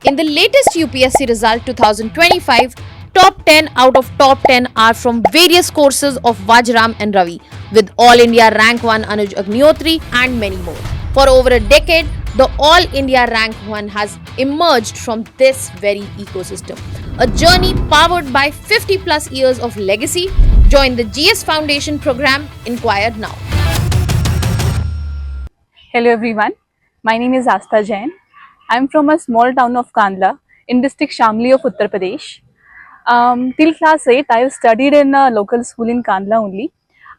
In the latest UPSC result 2025, top 10 out of top 10 are from various courses of Vajram and Ravi, with All India Rank 1 Anuj Agnihotri and many more. For over a decade, the All India Rank 1 has emerged from this very ecosystem. A journey powered by 50 plus years of legacy. Join the GS Foundation program. Inquire now. Hello everyone, my name is Astha Jain. I am from a small town of Kandla in district Shamli of Uttar Pradesh. Till class 8, I have studied in a local school in Kandla only.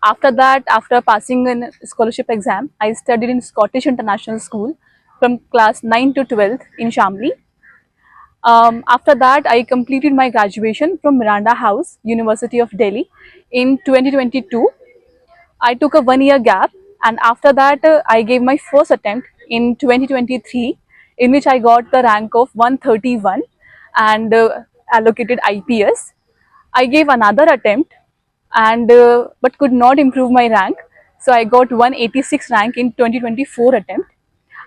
After that, after passing a scholarship exam, I studied in Scottish International School from class 9 to 12th in Shamli. After that, I completed my graduation from Miranda House, University of Delhi in 2022. I took a 1 year gap, and after that I gave my first attempt in 2023, in which I got the rank of 131 and allocated IPS. I gave another attempt and but could not improve my rank, so I got 186 rank in 2024 attempt.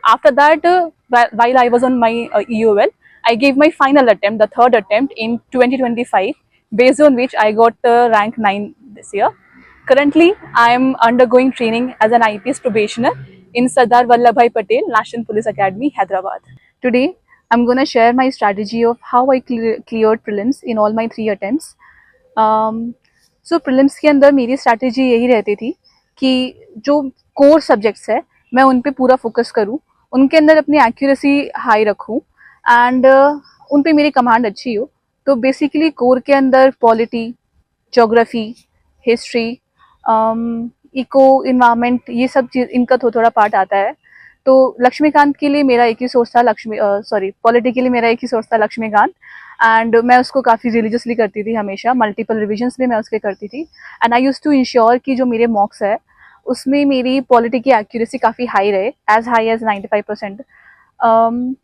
After that, while I was on my EOL, I gave my final attempt, the third attempt in 2025, based on which I got rank 9 this year. Currently, I am undergoing training as an IPS probationer in Sardar Vallabhbhai Patel National Police Academy, Hyderabad. Today, I'm going to share my strategy of how I cleared prelims in all my 3 attempts. So prelims के अंदर मेरी strategy यही रहती थी कि जो core subjects है मैं उन पे पूरा focus करूँ, उनके अंदर अपनी accuracy high रखूँ and उन पे मेरी command अच्छी हो. तो basically core के अंदर polity, geography, history, eco environment, ये सब चीज़ इनका थोड़ा पार्ट आता है. तो लक्ष्मीकांत के लिए मेरा एक ही सोर्स था, पॉलिटी के लिए मेरा एक ही सोर्स था लक्ष्मीकांत, एंड मैं उसको काफ़ी रिलीजियसली करती थी हमेशा. मल्टीपल रिविजन्स भी मैं उसके करती थी and I use to ensure कि जो मेरे मॉक्स है उसमें मेरी पॉलिटी की एक्यूरेसी काफ़ी हाई रहे, एज हाई एज 95%.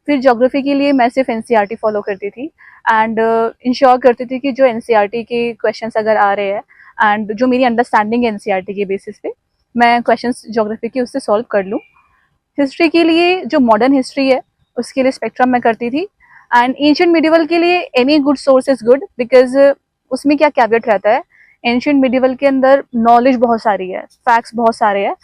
फिर ज्योग्राफी के लिए मैं सिर्फ NCERT फॉलो करती थी एंड इंश्योर करती थी कि जो NCERT के क्वेश्चंस अगर आ रहे हैं एंड जो मेरी अंडरस्टैंडिंग है NCERT के बेसिस पे, मैं क्वेश्चंस ज्योग्राफी के उससे सॉल्व कर लूँ. हिस्ट्री के लिए जो मॉडर्न हिस्ट्री है उसके लिए स्पेक्ट्रम में करती थी एंड एंशिएंट मिडिवल के लिए any good source is good, because उसमें क्या कैवेट रहता है, एंशिएंट मिडिवल के अंदर नॉलेज बहुत सारी है, फैक्ट्स बहुत सारे हैं,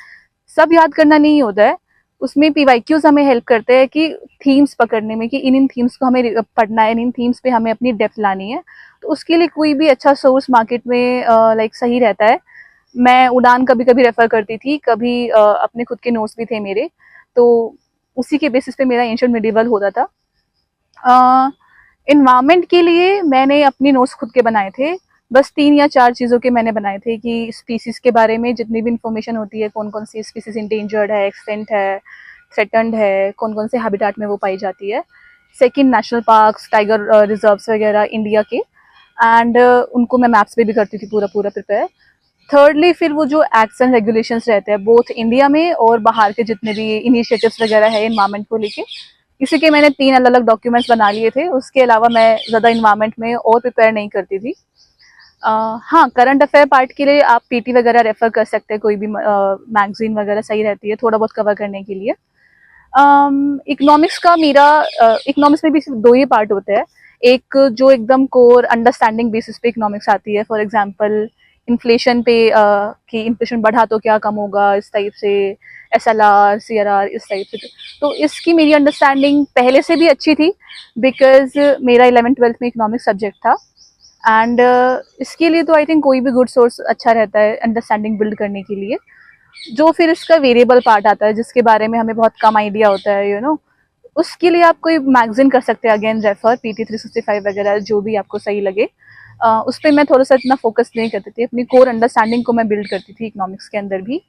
सब याद करना नहीं होता है. उसमें PYQs हमें हेल्प करते हैं कि थीम्स पकड़ने में, कि इन थीम्स को हमें पढ़ना है, इन थीम्स पे हमें अपनी डेप्थ लानी है. तो उसके लिए कोई भी अच्छा सोर्स मार्केट में लाइक सही रहता है. मैं उड़ान कभी कभी रेफर करती थी, कभी अपने खुद के नोट्स भी थे मेरे, तो उसी के बेसिस पे मेरा एंशिएंट मिडिवल होता था. इन्वायरमेंट के लिए मैंने अपने नोट्स खुद के बनाए थे, बस 3 या 4 चीज़ों के मैंने बनाए थे कि स्पीसीज के बारे में जितनी भी इंफॉर्मेशन होती है, कौन कौन सी स्पीसीज इंडेंजर्ड है, एक्सटेंट है, थ्रेटन्ड है, कौन कौन से हैबिटेट में वो पाई जाती है. Second, national parks, tiger reserves वगैरह इंडिया के, एंड उनको मैं मैप्स पे भी करती थी पूरा प्रिपेयर. थर्डली, फिर वो जो एक्ट्स एंड रेगुलेशंस रहते हैं बोथ इंडिया में और बाहर के जितने भी इनिशिएटिव्स वगैरह है इन्वायरमेंट को लेके, इसी के मैंने 3 अलग अलग डॉक्यूमेंट्स बना लिए थे. उसके अलावा मैं ज़्यादा इन्वायरमेंट में और प्रिपेयर नहीं करती थी. हाँ, करंट अफेयर पार्ट के लिए आप PT वगैरह रेफर कर सकते हैं, कोई भी मैगजीन वगैरह सही रहती है थोड़ा बहुत कवर करने के लिए. इकोनॉमिक्स का मेरा इकोनॉमिक्स में भी सिर्फ 2 ही पार्ट होते हैं. एक जो एकदम कोर अंडरस्टैंडिंग बेसिस पे इकोनॉमिक्स आती है, फॉर एग्जांपल इन्फ्लेशन पे कि इन्फ्लेशन बढ़ा तो क्या कम होगा, इस टाइप से, SLR, CRR, इस टाइप से. तो इसकी मेरी अंडरस्टैंडिंग पहले से भी अच्छी थी, बिकॉज मेरा 11th-12th में इकोनॉमिक्स सब्जेक्ट था एंड इसके लिए तो आई थिंक कोई भी गुड सोर्स अच्छा रहता है अंडरस्टैंडिंग बिल्ड करने के लिए. जो फिर इसका वेरिएबल पार्ट आता है जिसके बारे में हमें बहुत कम आइडिया होता है, उसके लिए आप कोई मैगजीन कर सकते हैं, अगेन रेफर PT 365 वगैरह, जो भी आपको सही लगे. उस पर मैं थोड़ा सा इतना फोकस नहीं करती थी, अपनी कोर अंडरस्टैंडिंग को मैं बिल्ड करती थी इकोनॉमिक्स के अंदर भी.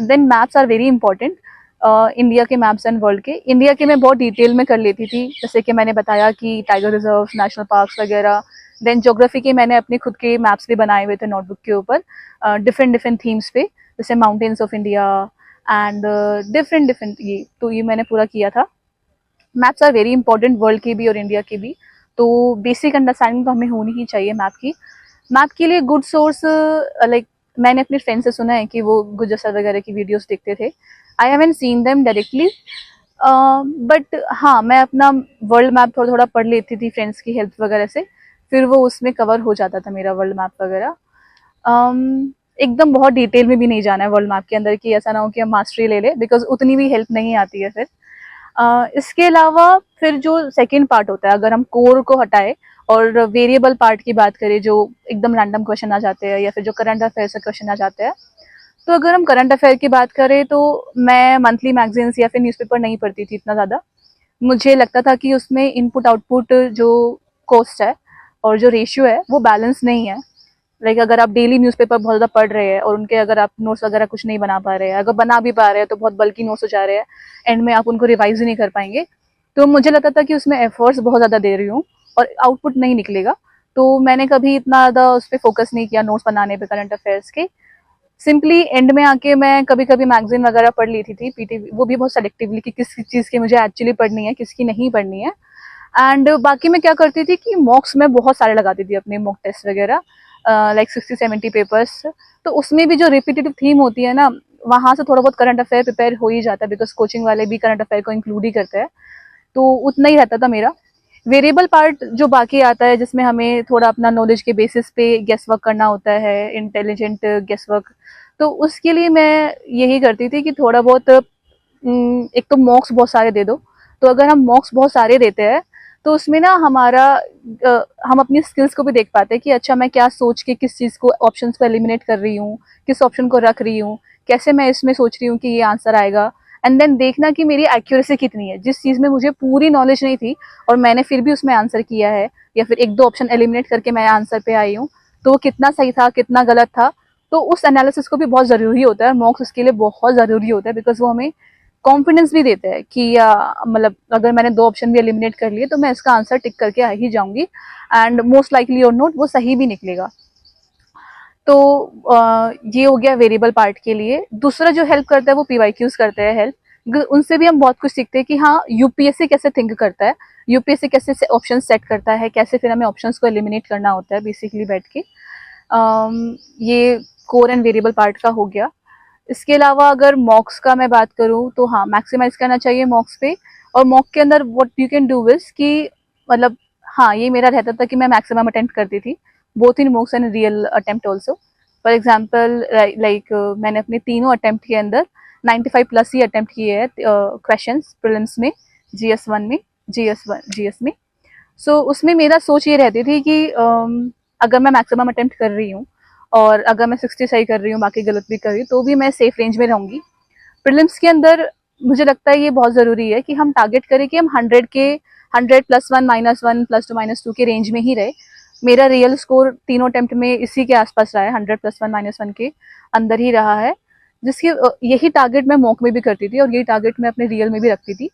Then maps are very important. India के मैप्स एंड वर्ल्ड के, इंडिया के मैं बहुत डिटेल में कर लेती थी, जैसे कि मैंने बताया कि टाइगर रिजर्व, नेशनल पार्क्स वगैरह. देन ज्योग्राफी के मैंने अपने खुद के मैप्स भी बनाए हुए थे नोटबुक के ऊपर, डिफरेंट थीम्स पे, जैसे mountains of India and different ये मैंने पूरा किया था. Maps are very important, world के भी और इंडिया के भी. तो बेसिक अंडरस्टैंडिंग तो हमें होनी ही चाहिए मैप की. मैप के लिए गुड सोर्स, लाइक मैंने अपने फ्रेंड से सुना है कि वो गुज्जर सर वगैरह की वीडियोस देखते थे. I haven't seen them directly, but हाँ, मैं अपना वर्ल्ड मैप थोड़ा थोड़ा पढ़ लेती थी फ्रेंड्स की हेल्प वगैरह से, फिर वो उसमें कवर हो जाता था मेरा वर्ल्ड मैप वगैरह। एकदम बहुत डिटेल में भी नहीं जाना है वर्ल्ड मैप के अंदर, कि ऐसा ना हो कि हम मास्टरी ले ले, बिकॉज उतनी भी हेल्प नहीं आती है फिर। इसके अलावा फिर जो सेकेंड पार्ट होता है, अगर हम कोर को हटाए और वेरिएबल पार्ट की बात करें, जो एकदम रैंडम क्वेश्चन आ जाते हैं या फिर जो करंट अफेयर से क्वेश्चन आ जाते हैं, तो अगर हम करंट अफेयर की बात करें तो मैं मंथली मैगजीन्स या फिर न्यूज़पेपर नहीं पढ़ती थी इतना ज़्यादा। मुझे लगता था कि उसमें इनपुट आउटपुट जो कॉस्ट है और जो रेशियो है वो बैलेंस नहीं है। लाइक अगर आप डेली न्यूज़पेपर बहुत ज़्यादा पढ़ रहे हैं और उनके अगर आप नोट्स वगैरह कुछ नहीं बना पा रहे हैं, अगर बना भी पा रहे हैं तो बहुत बल्कि नोट्स हो जा रहे हैं, एंड में आप उनको रिवाइज ही नहीं कर पाएंगे, तो मुझे लगता था कि उसमें एफर्ट्स बहुत ज़्यादा दे रही हूँ और आउटपुट नहीं निकलेगा। तो मैंने कभी इतना ज़्यादा उस पर फोकस नहीं किया नोट्स बनाने पे करंट अफेयर्स के। सिंपली एंड में आके मैं कभी कभी मैगजीन वगैरह पढ़ लेती थी, पीटीवी, वो भी बहुत सेलेक्टिवली कि किस चीज़ की मुझे एक्चुअली पढ़नी है, किसकी नहीं पढ़नी है। एंड बाकी मैं क्या करती थी कि मॉक्स में बहुत सारे लगाती थी अपने मॉक टेस्ट वगैरह, लाइक 60-70 पेपर्स। तो उसमें भी जो रिपीटेटिव थीम होती है ना, वहाँ से थोड़ा बहुत करंट अफेयर प्रिपेयर हो ही जाता है, बिकॉज कोचिंग वाले भी करंट अफेयर को इंक्लूड ही करते हैं, तो उतना ही रहता था मेरा। वेरिएबल पार्ट जो बाकी आता है, जिसमें हमें थोड़ा अपना नॉलेज के बेसिस पे गेस वर्क करना होता है, इंटेलिजेंट गेस वर्क, तो उसके लिए मैं यही करती थी कि थोड़ा बहुत एक तो मॉक्स बहुत सारे दे दो। तो अगर हम मॉक्स बहुत सारे देते हैं तो उसमें ना हमारा हम अपनी स्किल्स को भी देख पाते हैं कि अच्छा मैं क्या सोच के किस चीज़ को, ऑप्शंस को एलिमिनेट कर रही हूँ, किस ऑप्शन को रख रही हूँ, कैसे मैं इसमें सोच रही हूँ कि ये आंसर आएगा, एंड देन देखना कि मेरी एक्यूरेसी कितनी है। जिस चीज़ में मुझे पूरी नॉलेज नहीं थी और मैंने फिर भी उसमें आंसर किया है, या फिर एक दो ऑप्शन एलिमिनेट करके मैं आंसर पे आई हूँ, तो वो कितना सही था, कितना गलत था। तो उस एनालिसिस को भी बहुत ज़रूरी होता है, मॉक्स उसके लिए बहुत ज़रूरी होता है, बिकॉज वो हमें कॉन्फिडेंस भी देते हैं कि मतलब अगर मैंने दो ऑप्शन भी एलिमिनेट कर लिए तो मैं इसका आंसर टिक करके आ ही जाऊंगी, एंड मोस्ट लाइकली और नोट वो सही भी निकलेगा। तो ये हो गया वेरिएबल पार्ट के लिए। दूसरा जो हेल्प करता है वो पीवाईक्यूज करते हैं हेल्प। उनसे भी हम बहुत कुछ सीखते हैं कि हाँ, यूपीएससी कैसे थिंक करता है, यूपीएससी कैसे ऑप्शन सेट करता है, कैसे फिर हमें ऑप्शंस को एलिमिनेट करना होता है बेसिकली बैठ के। ये कोर एंड वेरिएबल पार्ट का हो गया। इसके अलावा अगर मॉक्स का मैं बात करूँ तो हाँ, मैक्सिमाइज करना चाहिए मॉक्स पे। और मॉक के अंदर what you can do is कि मतलब हाँ, ये मेरा रहता था कि मैं मैक्सिमम अटेम्प्ट करती थी, both in मॉक्स and real attempt also. For example like मैंने अपने तीनों अटेम्प्ट के अंदर 95 प्लस ही अटेम्प्ट किए हैं क्वेश्चन प्रीलिम्स में, GS1 में, GS में। सो उसमें मेरा सोच ये रहती थी कि अगर मैं मैक्सिमम अटेम्प्ट कर रही हूँ और अगर मैं 60 सही कर रही हूँ, बाकी गलत भी कर रही हूँ, तो भी मैं सेफ रेंज में रहूँगी। प्रीलिम्स के अंदर मुझे लगता है ये बहुत ज़रूरी है कि हम टारगेट करें कि हम 100 के 100 +1 -1 +2 -2 के रेंज में ही रहे। मेरा रियल स्कोर तीनों अटेम्प्ट में इसी के आसपास रहा है, 100 +1 -1 के अंदर ही रहा है, जिसकी यही टारगेट मैं मॉक में भी करती थी और यही टारगेट मैं अपने रियल में भी रखती थी।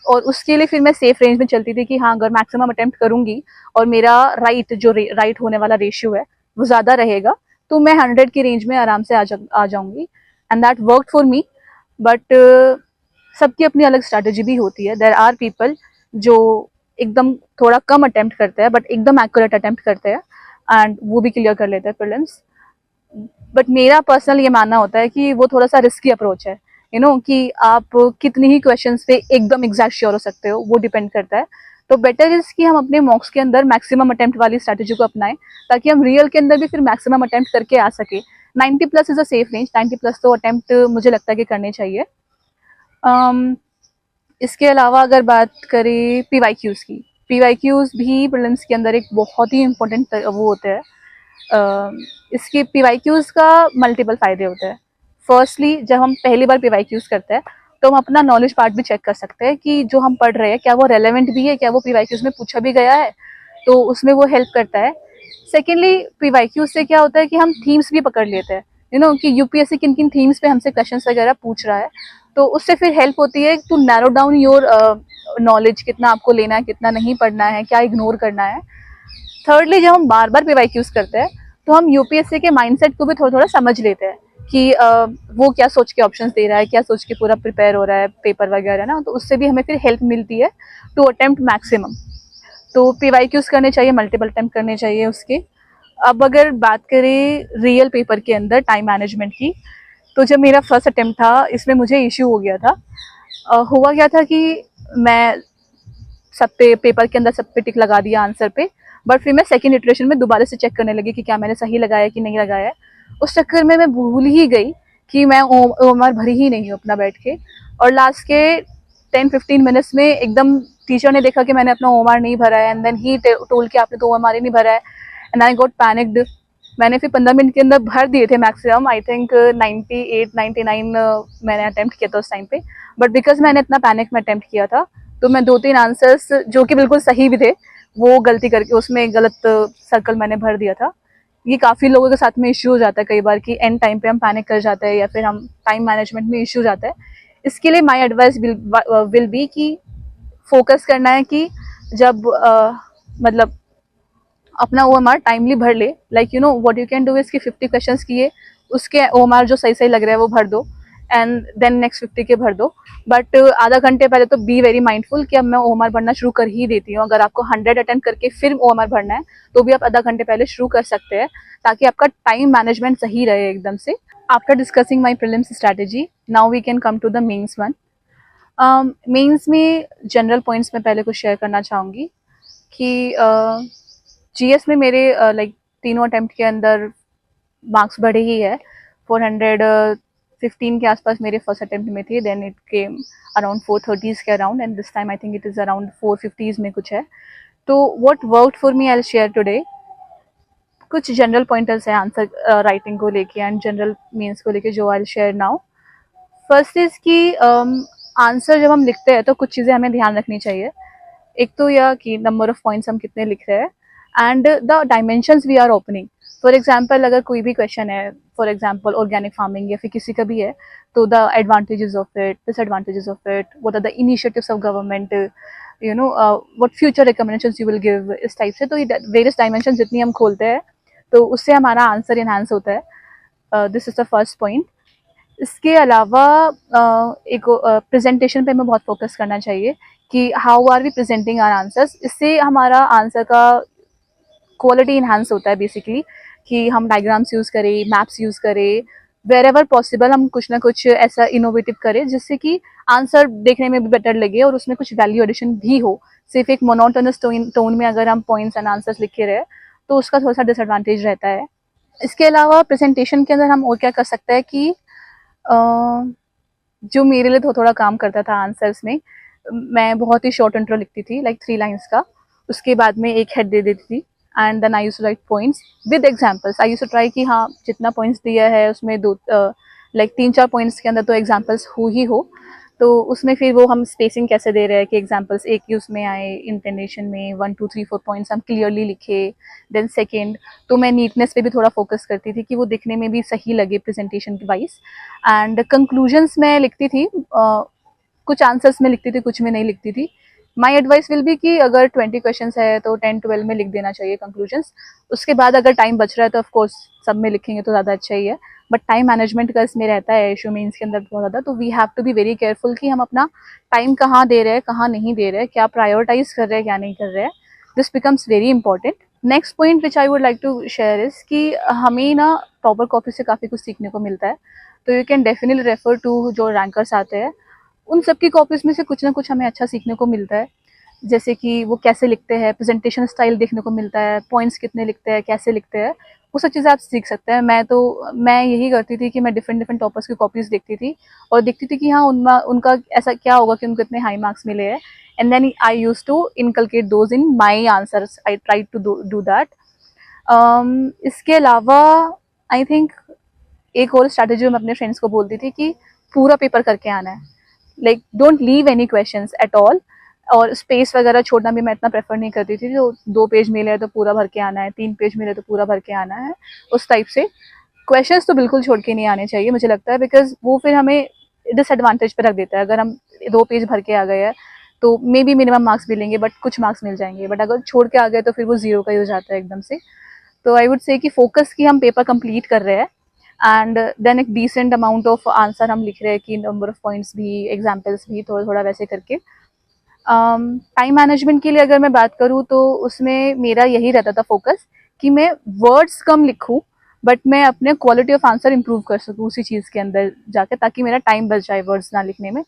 और उसके लिए फिर मैं सेफ रेंज में चलती थी कि हाँ, अगर मैक्सिमम अटेम्प्ट करूंगी और मेरा राइट होने वाला रेशियो है वो ज़्यादा रहेगा, तो मैं 100 की रेंज में आराम से आ जाऊंगी, and that work for me. But सबकी अपनी अलग स्ट्रैटेजी भी होती है। देयर आर पीपल जो एकदम थोड़ा कम अटेम्प्ट करते हैं बट एकदम एक्यूरेट अटेम्प्ट करते हैं, एंड वो भी क्लियर कर लेते हैं प्रीलिम्स। बट मेरा पर्सनल ये मानना होता है कि वो थोड़ा सा रिस्की अप्रोच है, कि आप कितनी ही क्वेश्चंस पे एकदम एग्जैक्ट श्योर हो सकते हो, वो डिपेंड करता है। तो बेटर इज कि हम अपने मॉक्स के अंदर मैक्सिमम अटेम्प्ट वाली स्ट्रैटेजी को अपनाएं, ताकि हम रियल के अंदर भी फिर मैक्सिमम अटेम्प्ट करके आ सके। 90 plus is a safe range, 90 plus तो अटेम्प्ट मुझे लगता है कि करने चाहिए। इसके अलावा अगर बात करें पीवाईक्यूज की, पीवाईक्यूज भी प्रीलिम्स के अंदर एक बहुत ही इम्पोर्टेंट वो होते हैं। इसके पीवाईक्यूज का मल्टीपल फायदे होते हैं। फर्स्टली, जब हम पहली बार पीवाईक्यूज करते हैं तो हम अपना नॉलेज पार्ट भी चेक कर सकते हैं कि जो हम पढ़ रहे हैं क्या वो रेलेवेंट भी है, क्या वो पीवाईक्यूज में पूछा भी गया है, तो उसमें वो हेल्प करता है। सेकेंडली, पीवाईक्यूज से क्या होता है कि हम थीम्स भी पकड़ लेते हैं, कि यूपीएससी किन किन थीम्स पे हमसे क्वेश्चन वगैरह पूछ रहा है, तो उससे फिर हेल्प होती है to narrow down your knowledge, कितना आपको लेना है, कितना नहीं पढ़ना है, क्या इग्नोर करना है। थर्डली, जब हम बार बार पीवाईक्यूज करते हैं तो हम यूपीएससी के माइंडसेट को भी थोड़ा थोड़ा समझ लेते हैं कि वो क्या सोच के ऑप्शंस दे रहा है, क्या सोच के पूरा प्रिपेयर हो रहा है पेपर वगैरह ना, तो उससे भी हमें फिर हेल्प मिलती है टू अटेम्प्ट मैक्सिमम। तो पीवाईक्यूज करने चाहिए, मल्टीपल अटेम्प्ट करने चाहिए उसके। अब अगर बात करें रियल पेपर के अंदर टाइम मैनेजमेंट की, तो जब मेरा फर्स्ट अटेम्प्ट था इसमें मुझे इश्यू हो गया था। हुआ क्या था कि मैं सब पे पेपर के अंदर सब पे टिक लगा दिया आंसर पे, बट फिर मैं सेकंड इटरेशन में दोबारा से चेक करने लगी कि क्या मैंने सही लगाया कि नहीं लगाया है। उस चक्कर में मैं भूल ही गई कि मैं ओएमआर भरी ही नहीं हूँ अपना बैठ के, और लास्ट के 10-15 मिनट्स में एकदम टीचर ने देखा कि मैंने अपना ओएमआर नहीं भरा है, एंड देन ही टोल कि आपने तो ओएमआर ही नहीं भरा है, एंड आई गॉट पैनिक्ड। मैंने फिर 15 मिनट के अंदर भर दिए थे मैक्सिमम, आई थिंक 98-99 मैंने अटेम्प्ट किया था उस टाइम पे, बट बिकॉज मैंने इतना पैनिक में अटेम्प्ट किया था तो मैं 2-3 आंसर्स जो कि बिल्कुल सही भी थे वो गलती करके उसमें गलत सर्कल मैंने भर दिया था। ये काफ़ी लोगों के साथ में इश्यू हो जाता है कई बार कि एंड टाइम पे हम पैनिक कर जाते हैं या फिर हम टाइम मैनेजमेंट में इश्यू हो जाता है। इसके लिए माय एडवाइस विल बी कि फोकस करना है कि जब मतलब अपना ओएमआर टाइमली भर ले, like you know what you can do is कि 50 क्वेश्चंस किए, उसके ओएमआर जो सही सही लग रहा है वो भर दो, एंड देन नेक्स्ट 50 के भर दो। बट आधा घंटे पहले तो बी वेरी माइंडफुल कि अब मैं ओएमआर भरना शुरू कर ही देती हूँ। अगर आपको 100 अटेम्प्ट करके फिर ओएमआर भरना है तो भी आप आधा घंटे पहले शुरू कर सकते हैं, ताकि आपका टाइम मैनेजमेंट सही रहे एकदम से। After discussing my prelims strategy, now we can come to the mains one. Mains में जनरल पॉइंट्स में पहले कुछ शेयर करना चाहूँगी कि जीएस में मेरे लाइक तीनों अटेम्प्ट के अंदर मार्क्स बढ़े ही है। 415 के आसपास मेरे फर्स्ट अटेम्प्ट में थी, then it came around 430s के around, and this time I think it is around 450s में कुछ है। तो what worked for me I will share today. कुछ जनरल पॉइंटर्स हैं आंसर राइटिंग को लेके एंड जनरल मीन्स को लेके जो I will share now. First is कि आंसर जब हम लिखते हैं तो कुछ चीज़ें हमें ध्यान रखनी चाहिए। एक तो यह कि नंबर ऑफ पॉइंट्स हम कितने लिख रहे हैं and the dimensions we are opening. For example अगर कोई भी क्वेश्चन है, फॉर एग्जाम्पल ऑर्गेनिक फार्मिंग या फिर किसी का भी है, तो the advantages of it, disadvantages of it, what are the initiatives of government, you know what future recommendations you will give, इस टाइप से। तो ये वेरियस डायमेंशन जितनी हम खोलते हैं तो उससे हमारा आंसर इन्हांस होता है। This is the first point. इसके अलावा एक प्रेजेंटेशन पे हमें बहुत फोकस करना चाहिए कि how are we presenting our answers. इससे हमारा आंसर का क्वालिटी इन्हांस होता है बेसिकली, कि हम डायग्राम्स यूज़ करें, मैप्स यूज़ करें, वेर एवर पॉसिबल हम कुछ ना कुछ ऐसा इनोवेटिव करें जिससे कि आंसर देखने में भी बेटर लगे और उसमें कुछ वैल्यू एडिशन भी हो। सिर्फ एक मोनोटोनस टोन में अगर हम पॉइंट्स एंड आंसर्स लिखे रहे तो उसका थोड़ा सा डिसएडवांटेज रहता है। इसके अलावा प्रेजेंटेशन के अंदर हम और क्या कर सकते हैं कि जो मेरे लिए थोड़ा काम करता था आंसर्स में, मैं बहुत ही शॉर्ट इंट्रो लिखती थी, लाइक 3 लाइन्स का, उसके बाद में एक हेड दे देती थी, and then I used to write points with examples. I used to try कि हाँ जितना पॉइंट्स दिया है उसमें 3-4 पॉइंट्स के अंदर तो एग्जांपल्स हो, तो उसमें फिर वो हम स्पेसिंग कैसे दे रहे हैं कि एग्जांपल्स एक ही उसमें आए, इंटेंशन में 1 2 3 4 पॉइंट्स हम क्लियरली लिखे। देन सेकेंड, तो मैं नीटनेस पे भी थोड़ा फोकस करती थी कि वो दिखने में भी सही लगे प्रेजेंटेशन के वाइज। एंड कंक्लूजन्स में लिखती थी, कुछ आंसर्स में लिखती थी, कुछ में नहीं लिखती थी। माई एडवाइस विल भी कि अगर 20 क्वेश्चन है तो 10-12 में लिख देना चाहिए कंक्लूजन्स। उसके बाद अगर टाइम बच रहा है तो ऑफकोर्स सब में लिखेंगे तो ज़्यादा अच्छा ही है, बट टाइम मैनेजमेंट का इसमें रहता है इशू मीन्स के अंदर बहुत ज़्यादा। तो we have to be very careful कि हम अपना टाइम कहाँ दे रहे हैं, कहाँ नहीं दे रहे, क्या प्रायोरिटाइज कर रहे हैं, क्या नहीं कर रहे हैं। This becomes very important. Next point which I would like to share is कि हमें ना प्रॉपर कॉपी से काफ़ी कुछ सीखने को मिलता है। तो you can definitely refer to जो रैंकर्स आते हैं, उन सब की कॉपीज़ में से कुछ ना कुछ हमें अच्छा सीखने को मिलता है। जैसे कि वो कैसे लिखते हैं, प्रेजेंटेशन स्टाइल देखने को मिलता है, पॉइंट्स कितने लिखते हैं, कैसे लिखते हैं, वो सब चीज़ें आप सीख सकते हैं। मैं यही करती थी कि मैं डिफरेंट टॉपर्स की कॉपीज़ देखती थी और देखती थी कि हाँ उनका ऐसा क्या होगा कि उनको इतने हाई मार्क्स मिले हैं, and then I use to inculcate those in my answers. I try to do that. इसके अलावा आई थिंक एक और स्ट्रैटेजी मैं अपने फ्रेंड्स को बोलती थी कि पूरा पेपर करके आना है, like don't leave any questions at all. और स्पेस वगैरह छोड़ना भी मैं इतना प्रेफर नहीं करती थी, जो 2 पेज मिले हैं तो पूरा भर के आना है, 3 पेज मिले तो पूरा भर के आना है, उस टाइप से। क्वेश्चंस तो बिल्कुल छोड़ के नहीं आने चाहिए मुझे लगता है, बिकॉज वो फिर हमें डिसएडवांटेज पे रख देता है। अगर हम 2 पेज भर के आ गए हैं तो मे बी मिनिमम मार्क्स मिलेंगे, बट कुछ मार्क्स मिल जाएंगे, बट अगर छोड़ के आ गए तो फिर वो 0 का ही हो जाता है एकदम से। तो आई वुड से कि फोकस की हम पेपर कंप्लीट कर रहे हैं, एंड देन एक डिसेंट अमाउंट ऑफ आंसर हम लिख रहे हैं कि नंबर ऑफ पॉइंट्स भी, एग्जाम्पल्स भी, थोड़ा थोड़ा वैसे करके। टाइम मैनेजमेंट के लिए अगर मैं बात करूँ तो उसमें मेरा यही रहता था फोकस कि मैं वर्ड्स कम लिखूँ, बट मैं अपने क्वालिटी ऑफ आंसर इंप्रूव कर सकूँ उसी चीज़ के अंदर जाकर, ताकि मेरा टाइम बच जाए वर्ड्स ना लिखने में।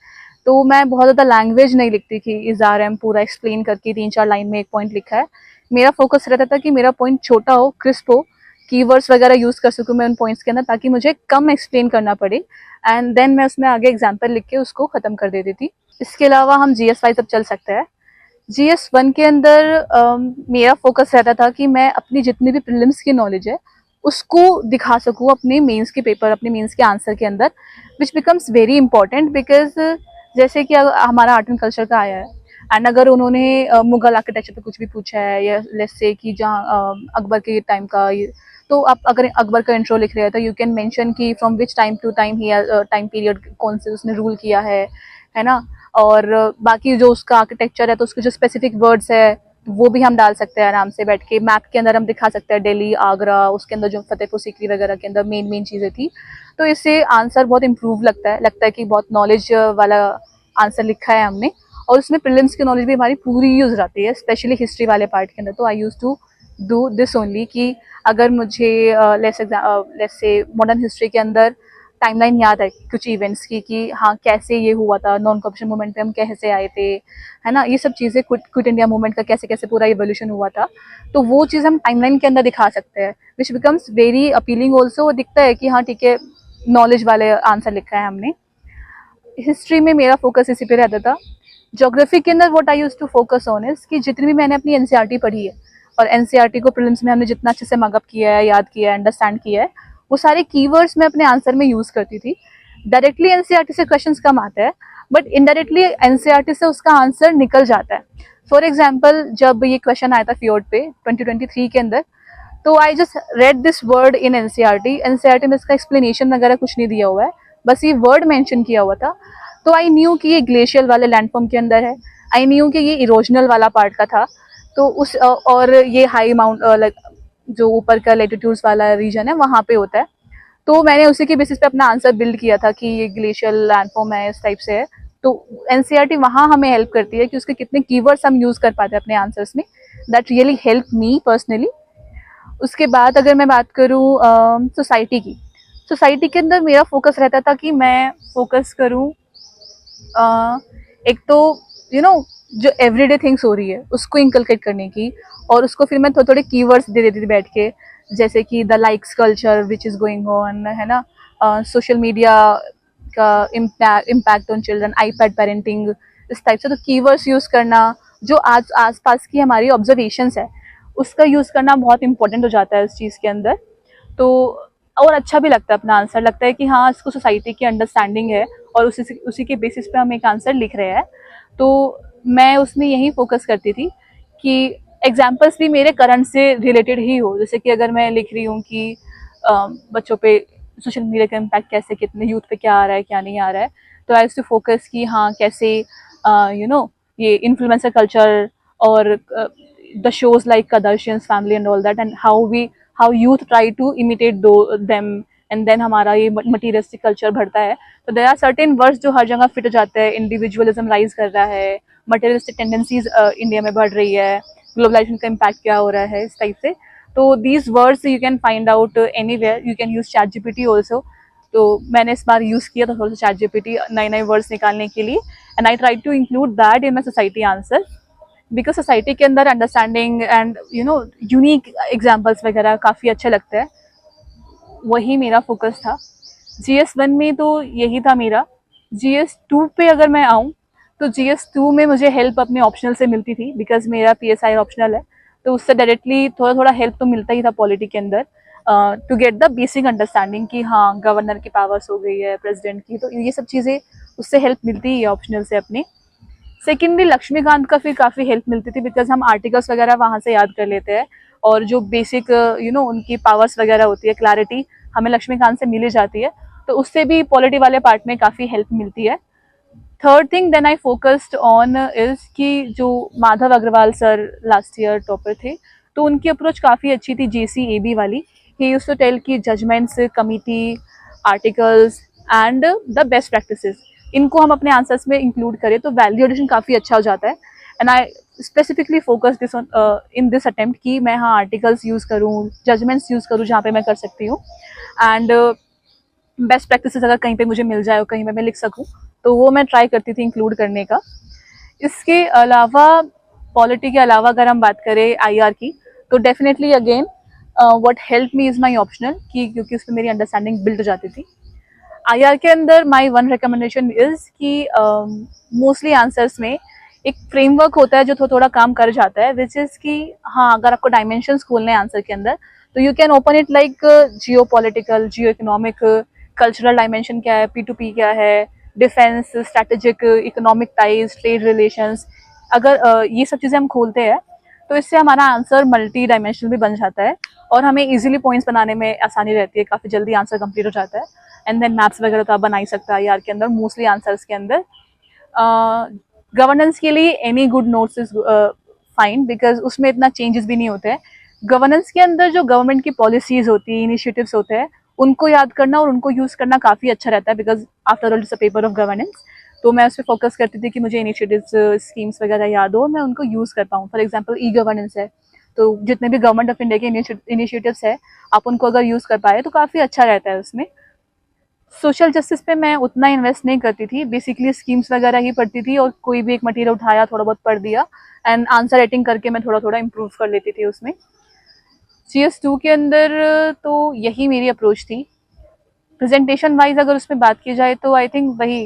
तो मैं बहुत ज़्यादा लैंग्वेज नहीं लिखती कि इज़ार पूरा एक्सप्लेन करके 3-4 लाइन में एक पॉइंट लिखा है। मेरा फोकस रहता था कि मेरा पॉइंट छोटा हो, क्रिस्प हो, कीवर्ड्स वगैरह यूज़ कर सकूँ मैं उन पॉइंट्स के अंदर, ताकि मुझे कम एक्सप्लेन करना पड़े, एंड देन मैं उसमें आगे एग्जाम्पल लिख के उसको ख़त्म कर देती थी। इसके अलावा हम GS5 तब चल सकते हैं। GS1 के अंदर मेरा फोकस रहता था कि मैं अपनी जितनी भी प्रीलिम्स की नॉलेज है उसको दिखा सकूँ अपने मेंस के पेपर, अपने मेंस के आंसर के अंदर, which becomes very important. Because जैसे कि हमारा आर्ट एंड कल्चर का आया है, एंड अगर उन्होंने मुगल आर्किटेक्चर पे कुछ भी पूछा है, या लेट्स से कि जहाँ अकबर के टाइम का, तो आप अगर अकबर का इंट्रो लिख रहे हैं तो यू कैन मेंशन कि from which time to time ही टाइम पीरियड कौन से उसने रूल किया है ना। और बाकी जो उसका आर्किटेक्चर है तो उसके जो स्पेसिफिक वर्ड्स है वो भी हम डाल सकते हैं आराम से बैठ के। मैप के अंदर हम दिखा सकते हैं दिल्ली, आगरा, उसके अंदर जो फतेहपुर सीकरी वगैरह के अंदर मेन चीज़ें थी। तो इससे आंसर बहुत इम्प्रूव लगता है कि बहुत नॉलेज वाला आंसर लिखा है हमने, और उसमें प्रीलिम्स की नॉलेज भी हमारी पूरी यूज रहती है, स्पेशली हिस्ट्री वाले पार्ट के अंदर। तो I use to do this only कि अगर मुझे लेट्स से मॉडर्न हिस्ट्री के अंदर टाइमलाइन याद है कुछ इवेंट्स की कि हाँ कैसे ये हुआ था, नॉन कॉर्पोरेशन मूवमेंट पे हम कैसे आए थे, है ना, ये सब चीज़ें, क्विट इंडिया मूवमेंट का कैसे कैसे पूरा इवोल्यूशन हुआ था, तो वो चीज़ हम टाइमलाइन के अंदर दिखा सकते हैं, which becomes very appealing also. दिखता है कि हाँ ठीक है, नॉलेज वाले आंसर लिखा है हमने। हिस्ट्री में मेरा फोकस इसी पे रहता था। ज्योग्राफी के अंदर what I used to focus on is कि जितनी भी मैंने अपनी एनसीईआरटी पढ़ी है, और एनसीईआरटी को प्रीलिम्स में हमने जितना अच्छे से मगअप किया है, याद किया है, अंडरस्टैंड किया है, वो सारे कीवर्ड्स मैं अपने आंसर में यूज करती थी। डायरेक्टली एनसीईआरटी से क्वेश्चंस कम आते हैं, बट इनडायरेक्टली एनसीईआरटी से उसका आंसर निकल जाता है। फॉर एग्जाम्पल, जब ये क्वेश्चन आया था फ्योर्ड पे 2023 के अंदर, तो I just read this word in NCERT में इसका एक्सप्लेनेशन वगैरह कुछ नहीं दिया हुआ है, बस ये वर्ड मेंशन किया हुआ था। तो आई न्यू कि ये ग्लेशियल वाले लैंडफॉर्म के अंदर है, आई न्यू कि ये इरोजनल वाला पार्ट का था, तो उस और ये हाई माउंट लाइक जो ऊपर का लेटिट्यूड्स वाला रीजन है वहाँ पे होता है। तो मैंने उसी के बेसिस पे अपना आंसर बिल्ड किया था कि ये ग्लेशियल लैंडफॉर्म है, इस टाइप से है। तो एनसीईआरटी वहाँ हमें हेल्प करती है कि उसके कितने कीवर्ड्स हम यूज कर पाते हैं अपने आंसर्स में। That really help me personally. उसके बाद अगर मैं बात करूँ सोसाइटी की, सोसाइटी के अंदर मेरा फोकस रहता था कि मैं फोकस करूँ एक तो जो एवरीडे थिंग्स हो रही है उसको इंकलकेट करने की, और उसको फिर मैं थोड़े थोड़े कीवर्ड्स दे देती थी बैठ के, जैसे कि the likes culture which is going on, है ना, सोशल मीडिया का impact on children, iPad parenting, इस टाइप से। तो कीवर्ड्स यूज़ करना, जो आज आसपास की हमारी ऑब्जर्वेशंस है उसका यूज़ करना बहुत इंपॉर्टेंट हो जाता है इस चीज़ के अंदर। तो और अच्छा भी लगता है, अपना आंसर लगता है कि हाँ इसको सोसाइटी की अंडरस्टैंडिंग है, और उसी के बेसिस पे हम एक आंसर लिख रहे हैं। तो मैं उसमें यही फोकस करती थी कि एग्जाम्पल्स भी मेरे करंट से रिलेटेड ही हो। जैसे कि अगर मैं लिख रही हूँ कि बच्चों पे सोशल मीडिया का इम्पैक्ट कैसे, कितने यूथ पे क्या आ रहा है, क्या नहीं आ रहा है, तो आई टू फोकस कि हाँ कैसे ये इन्फ्लुएंसर कल्चर और the shows like Kardashians family and all that, and how youth try to imitate them, and then हमारा ये मटीरियलिस्टिक कल्चर बढ़ता है। तो देयर आर सर्टेन वर्ड्स जो हर जगह फिट हो जाते हैं। इंडिविजुअलिज्म राइज कर रहा है, मटीरियलिस्टिक टेंडेंसीज इंडिया में बढ़ रही है, ग्लोबलाइजेशन का इम्पैक्ट क्या हो रहा है, इस टाइप से। तो these words you can find out anywhere, you can use ChatGPT also. तो मैंने इस बार यूज़ किया था थोड़ा सा ChatGPT नए नए वर्ड्स निकालने के लिए, and I try to include that in my society answer, because society के अंदर अंडरस्टैंडिंग एंड यूनिक एग्जाम्पल्स वगैरह काफ़ी अच्छे लगते हैं। वही मेरा फोकस था। GS1 में तो यही था मेरा। GS2 पे अगर मैं आऊँ तो GS2 में मुझे हेल्प अपने ऑप्शनल से मिलती थी, बिकॉज मेरा PSI ऑप्शनल है, तो उससे डायरेक्टली थोड़ा थोड़ा हेल्प तो मिलता ही था पॉलिटी के अंदर, to get the basic understanding कि हाँ गवर्नर की पावर्स हो गई है, प्रेसिडेंट की, तो ये सब चीज़ें उससे हेल्प मिलती ही है ऑप्शनल से अपने। सेकेंडली लक्ष्मीकांत का फिर काफ़ी हेल्प मिलती थी, बिकॉज हम आर्टिकल्स वगैरह वहाँ से याद कर लेते हैं, और जो बेसिक उनकी पावर्स वगैरह होती है, क्लैरिटी हमें लक्ष्मीकांत से मिली जाती है, तो उससे भी पॉलिटी वाले पार्ट में काफ़ी हेल्प मिलती है। Third thing then I focused on is कि जो Madhav Agrawal sir last year topper थे, तो उनकी अप्रोच काफ़ी अच्छी थी JCAB वाली। ही यूज्ड टू टेल कि judgements, committee, articles and the best practices, इनको हम अपने आंसर्स में इंक्लूड करें तो वैल्यू एडिशन काफ़ी अच्छा हो जाता है। And I specifically focus this on in this attempt कि मैं हाँ आर्टिकल्स यूज़ करूँ, जजमेंट्स यूज़ करूँ जहाँ पे मैं कर सकती हूँ, एंड बेस्ट प्रैक्टिसेस अगर कहीं पे मुझे मिल जाए और कहीं पे मैं लिख सकूँ तो वो मैं ट्राई करती थी इंक्लूड करने का। इसके अलावा पॉलिटी के अलावा अगर हम बात करें आईआर की, तो definitely again what help me is my optional, कि क्योंकि उसमें मेरी अंडरस्टैंडिंग बिल्ड हो जाती थी। आईआर के अंदर माय वन रिकमेंडेशन इज़ कि मोस्टली आंसर्स में एक फ्रेमवर्क होता है जो थोड़ा काम कर जाता है, विच इज़ कि हाँ, अगर आपको डायमेंशंस खोलने हैं आंसर के अंदर, तो you can open it like Jio political, Jio economic, cultural dimension क्या है, P2P क्या है, defence, strategic, economic ties, trade relations. अगर ये सब चीज़ें हम खोलते हैं तो इससे हमारा आंसर मल्टी डायमेंशनल भी बन जाता है और हमें इजीली पॉइंट्स बनाने में आसानी रहती है, काफ़ी जल्दी आंसर कंप्लीट हो जाता है। एंड देन मैप्स वगैरह तो आप बना ही सकता है यार के अंदर, मोस्टली आंसर्स के अंदर। गवर्नेंस के लिए any good notes is fine, because उसमें इतना चेंजेस भी नहीं होते हैं। गवर्नेंस के अंदर जो गवर्नमेंट की पॉलिसीज होती है, इनिशिएटिव्स होते हैं, उनको याद करना और उनको यूज़ करना काफ़ी अच्छा रहता है, because after all it's a paper of governance. तो मैं उस पर फोकस करती थी कि मुझे इनिशिएटिव्स, स्कीम्स वगैरह याद हो, मैं उनको यूज़ कर पाऊँ। फॉर एग्जांपल ई गवर्नेंस है, तो जितने भी गवर्नमेंट ऑफ इंडिया के इनिशिएटिव्स है, आप उनको अगर यूज़ कर पाए तो काफ़ी अच्छा रहता है उसमें। सोशल जस्टिस पे मैं उतना इन्वेस्ट नहीं करती थी, बेसिकली स्कीम्स वगैरह ही पढ़ती थी और कोई भी एक मटेरियल उठाया, थोड़ा बहुत पढ़ दिया, एंड आंसर राइटिंग करके मैं थोड़ा थोड़ा इम्प्रूव कर लेती थी उसमें। CS2 के अंदर तो यही मेरी अप्रोच थी। प्रेजेंटेशन वाइज अगर उसमें बात की जाए तो आई थिंक वही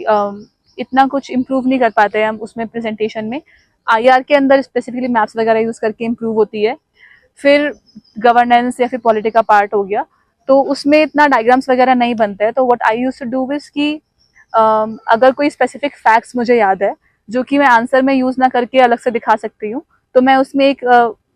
इतना कुछ इम्प्रूव नहीं कर पाते हैं हम उसमें प्रेजेंटेशन में। आईआर के अंदर स्पेसिफिकली मैथ्स वगैरह यूज़ करके इम्प्रूव होती है। फिर गवर्नेंस या फिर पॉलिटी का पार्ट हो गया, तो उसमें इतना डायग्राम्स वगैरह नहीं बनते हैं। तो what I used to do is कि अगर कोई स्पेसिफिक फैक्ट्स मुझे याद है जो कि मैं आंसर में यूज़ ना करके अलग से दिखा सकती हूँ, तो मैं उसमें एक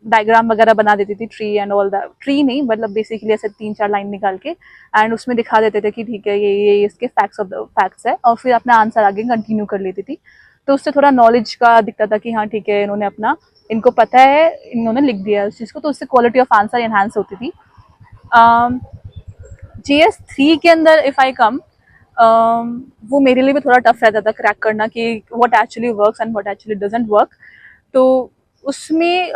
डायग्राम वगैरह बना देती थी, tree and all that. Tree नहीं, मतलब बेसिकली ऐसे 3-4 लाइन निकाल के एंड उसमें दिखा देते थे कि ठीक है, ये इसके फैक्ट्स है, और फिर अपना आंसर आगे कंटिन्यू कर लेती थी। तो उससे थोड़ा नॉलेज का दिखता था कि हाँ ठीक है, इन्होंने अपना, इनको पता है, इन्होंने लिख दिया है उस चीज़ को, तो उससे क्वालिटी ऑफ आंसर एनहांस होती थी। GS3 के अंदर इफ़ आई कम, वो मेरे लिए भी थोड़ा टफ रहता था क्रैक करना कि what actually works and what actually doesn't work. तो उसमें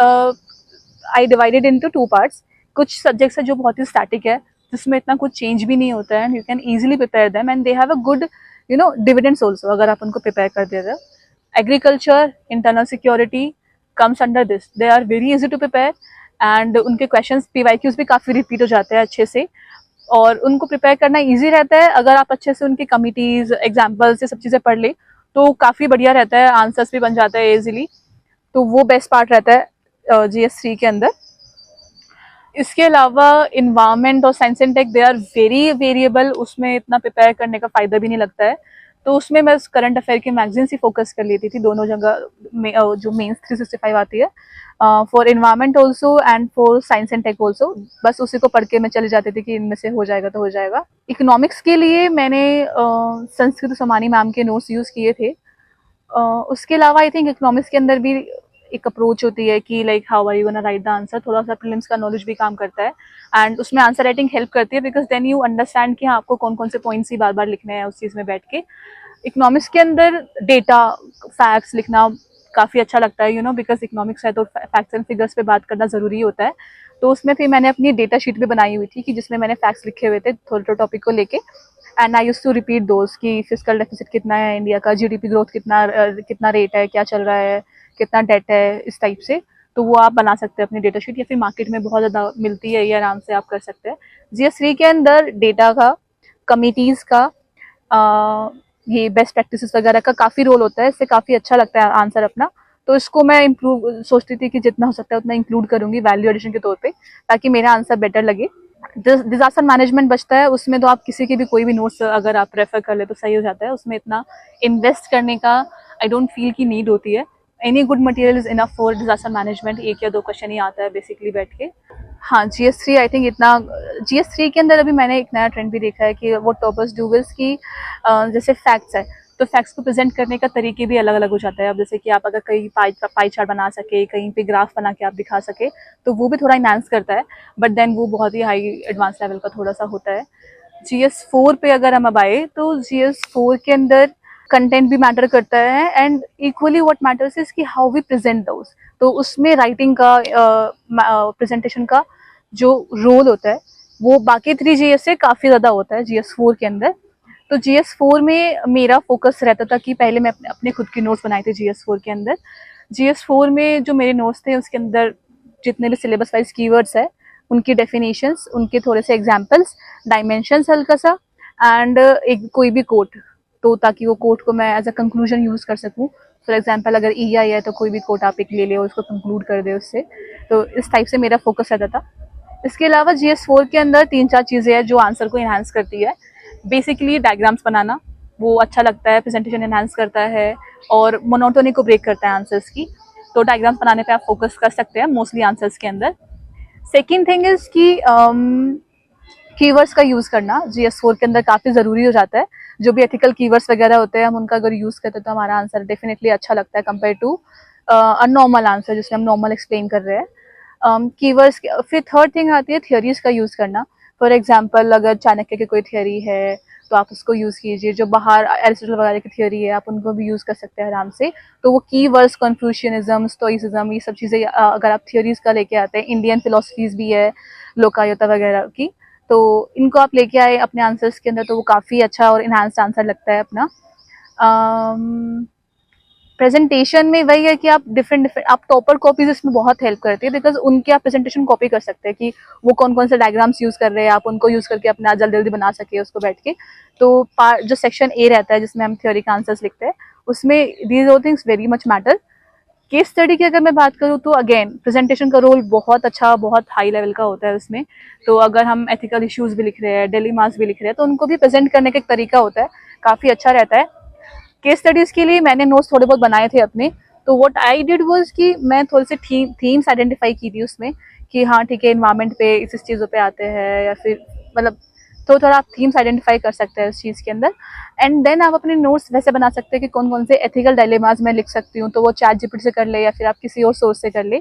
आई डिवाइडेड इनटू 2 पार्ट्स। कुछ सब्जेक्ट्स है जो बहुत ही स्टैटिक है, जिसमें इतना कुछ चेंज भी नहीं होता है, you can easily prepare them and they have a good dividends also, अगर आप उनको प्रिपेयर कर देते हो। Agriculture, internal security comes under this, they are very easy to prepare and उनके क्वेश्चंस PYQs भी काफ़ी रिपीट हो जाते हैं अच्छे से, और उनको प्रिपेयर करना इजी रहता है। अगर आप अच्छे से उनकी कमिटीज़, एग्जाम्पल्स, ये सब चीज़ें पढ़ ले तो काफ़ी बढ़िया रहता है, आंसर्स भी बन जाता है इजीली। तो वो बेस्ट पार्ट रहता है GS3 के अंदर। इसके अलावा इन्वायरमेंट और science and tech, they are very variable, उसमें इतना प्रिपेयर करने का फ़ायदा भी नहीं लगता है। तो उसमें मैं करंट अफेयर के मैगजीन्स ही फोकस कर लेती थी, दोनों जगह में, जो मेंस 365 आती है, for environment also and for science and tech also. बस उसी को पढ़ के मैं चली जाती थी कि इनमें से हो जाएगा तो हो जाएगा। इकोनॉमिक्स के लिए मैंने संस्कृत सोमानी मैम के नोट्स यूज़ किए थे। उसके अलावा आई थिंक इकोनॉमिक्स के अंदर भी एक अप्रोच होती है कि like how are you gonna write the answer, थोड़ा सा प्रीलिम्स का नॉलेज भी काम करता है एंड उसमें आंसर राइटिंग हेल्प करती है, बिकॉज देन यू अंडरस्टैंड कि हाँ आपको कौन कौन से पॉइंट्स ही बार बार लिखने हैं उस चीज़ में बैठ के। इकोनॉमिक्स के अंदर डेटा, फैक्ट्स लिखना काफ़ी अच्छा लगता है, बिकॉज इकोनॉमिक्स है तो फैक्ट्स एंड फिगर्स पे बात करना ज़रूरी होता है। तो उसमें फिर मैंने अपनी डेटा शीट भी बनाई हुई थी कि जिसमें मैंने फैक्ट्स लिखे हुए थे थोड़े टॉपिक को लेके, and I use to repeat those कि फिजिकल डेफिसिट कितना है इंडिया का, GDP ग्रोथ कितना रेट है, क्या चल रहा है, कितना डेट है, इस टाइप से। तो वो आप बना सकते हैं अपनी डेटा शीट, या फिर मार्केट में बहुत ज़्यादा मिलती है, ये आराम से आप कर सकते हैं। GS3 के अंदर डेटा का, कमिटीज़ का, ये बेस्ट प्रैक्टिसेस वगैरह का काफ़ी रोल होता है, इससे काफ़ी अच्छा लगता है आंसर अपना। तो इसको मैं इम्प्रूव सोचती थी कि जितना हो सकता है उतना इंक्लूड करूँगी वैल्यू एडिशन के तौर पे, ताकि मेरा आंसर बेटर लगे। डिजास्टर मैनेजमेंट बचता है, उसमें तो आप किसी के भी कोई भी नोट्स अगर आप रेफर कर ले तो सही हो जाता है, उसमें इतना इन्वेस्ट करने का आई डोंट फील की नीड होती है। Any good material is enough for disaster management, 1 या 2 क्वेश्चन ही आता है बेसिकली बैठ के। हाँ, GS3 आई थिंक इतना, GS3 के अंदर अभी मैंने एक नया ट्रेंड भी देखा है कि वो टॉपर्स डू इज कि जैसे फैक्ट्स है तो फैक्ट्स को प्रेजेंट करने का तरीके भी अलग अलग हो जाता है। अब जैसे कि आप अगर कहीं पाई चार्ट बना सके, कहीं पे ग्राफ बना के आप दिखा सके, तो वो भी थोड़ा इनहांस करता है, बट देन वो बहुत ही हाई एडवांस लेवल का थोड़ा सा होता है। GS4 पे अगर हम अब आए तो GS4 के अंदर कंटेंट भी मैटर करता है and equally what matters is कि हाउ वी प्रेजेंट दोस। तो उसमें राइटिंग का, प्रेजेंटेशन का जो रोल होता है वो बाकी 3 GS से काफ़ी ज़्यादा होता है GS4 के अंदर। तो GS4 में मेरा फोकस रहता था कि पहले मैं अपने खुद के नोट्स बनाए थे GS4 के अंदर। GS4 में जो मेरे नोट्स थे उसके अंदर जितने भी सिलेबस वाइज कीवर्ड्स है उनकी डेफिनेशंस, उनके थोड़े से एग्जांपल्स, डायमेंशंस हल्का सा, एंड एक कोई भी कोट, तो ताकि वो कोट को मैं एज अ कंक्लूजन यूज़ कर सकूँ। फॉर एग्जांपल अगर EI है तो कोई भी कोट आप एक ले ले और उसको कंक्लूड कर दे उससे। तो इस टाइप से मेरा फोकस रहता था। इसके अलावा GS4 के अंदर 3-4 चीज़ें हैं जो आंसर को इन्हांस करती है। बेसिकली डायग्राम्स बनाना, वो अच्छा लगता है, प्रेजेंटेशन इन्हांस करता है और मोनोटोनी को ब्रेक करता है आंसर्स की। तो डायग्राम्स बनाने पे आप फोकस कर सकते हैं मोस्टली आंसर्स के अंदर। सेकेंड थिंग इज़ कि कीवर्ड्स का यूज़ करना GS4 के अंदर काफ़ी ज़रूरी हो जाता है। जो भी एथिकल कीवर्ड्स वगैरह होते हैं हम उनका अगर यूज़ करते हैं तो हमारा आंसर डेफिनेटली अच्छा लगता है compare to a normal answer जिसमें हम नॉर्मल एक्सप्लेन कर रहे हैं। कीवर्ड्स फिर थर्ड थिंग आती है थियोरीज का यूज़ करना। फॉर एग्जांपल अगर चाणक्य की कोई थियोरी है तो आप उसको यूज़ कीजिए। जो बाहर एरिस्टोटल वगैरह की थियोरी है आप उनको भी यूज़ कर सकते हैं आराम से। तो वो कीवर्ड्स कन्फ्यूशियनिज्म, स्टोइसिज्म, ये सब चीज़ें अगर आप थियोरीज का लेके आते हैं, इंडियन फिलोसफीज भी है लोकायता वगैरह की, तो इनको आप लेके आए अपने आंसर्स के अंदर तो वो काफ़ी अच्छा और इन्हांस्ड आंसर लगता है अपना। प्रेजेंटेशन में वही है कि आप डिफरेंट आप टॉपर कॉपीज इसमें बहुत हेल्प करती है, बिकॉज उनके आप प्रेजेंटेशन कॉपी कर सकते हैं कि वो कौन कौन से डायग्राम्स यूज़ कर रहे हैं, आप उनको यूज़ करके अपना जल्दी जल्दी बना सके उसको बैठ के। तो जो सेक्शन A रहता है जिसमें हम थ्योरी के आंसर्स लिखते हैं उसमें these all things very much matter. Case study की अगर मैं बात करूँ तो अगेन प्रेजेंटेशन का रोल बहुत अच्छा, बहुत हाई लेवल का होता है उसमें। तो अगर हम एथिकल इश्यूज भी लिख रहे हैं, डिलेमास भी लिख रहे हैं, तो उनको भी प्रेजेंट करने का एक तरीका होता है, काफ़ी अच्छा रहता है। केस स्टडीज़ के लिए मैंने नोट्स थोड़े बहुत बनाए थे अपने। तो व्हाट आई डिड वाज कि मैं थोड़े से थीम्स आइडेंटिफाई की थी उसमें कि हाँ ठीक है इन्वायरमेंट पे इस चीज़ों पे आते हैं, या फिर मतलब तो थोड़ा आप थीम्स आइडेंटिफाई कर सकते हैं उस चीज़ के अंदर। एंड देन आप अपने नोट्स वैसे बना सकते हैं कि कौन कौन से एथिकल डायलेमास मैं लिख सकती हूँ, तो वो ChatGPT से कर ले या फिर आप किसी और सोर्स से कर ले।